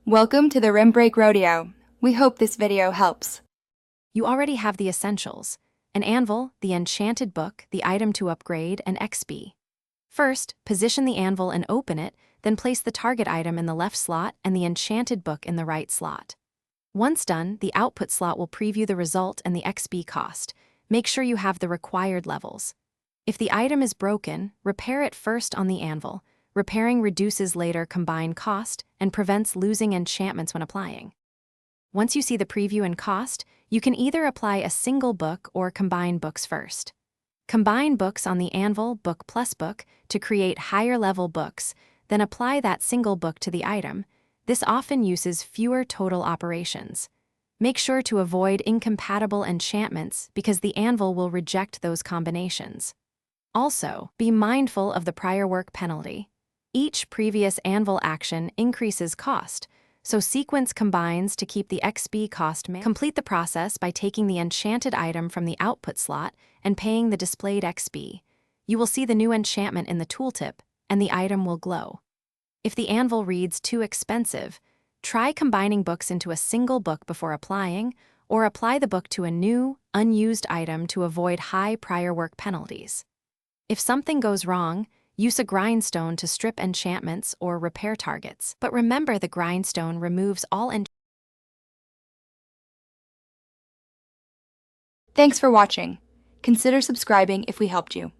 Welcome to the Rim Break Rodeo. We hope this video helps. You already have the essentials: an anvil, the enchanted book, the item to upgrade, and XP. First, position the anvil and open it, then place the target item in the left slot and the enchanted book in the right slot. Once done, the output slot will preview the result and the XP cost. Make sure you have the required levels. If the item is broken, repair it first on the anvil. Repairing reduces later combined cost and prevents losing enchantments when applying. Once you see the preview and cost, you can either apply a single book or combine books first. Combine books on the anvil, book plus book, to create higher-level books, then apply that single book to the item. This often uses fewer total operations. Make sure to avoid incompatible enchantments because the anvil will reject those combinations. Also, be mindful of the prior work penalty. Each previous anvil action increases cost, so sequence combines to keep the XP cost manageable. Complete the process by taking the enchanted item from the output slot and paying the displayed XP. You will see the new enchantment in the tooltip, and the item will glow. If the anvil reads too expensive, try combining books into a single book before applying, or apply the book to a new, unused item to avoid high prior work penalties. If something goes wrong, use a grindstone to strip enchantments or repair targets. But remember, the grindstone removes all Thanks for watching. Consider subscribing if we helped you.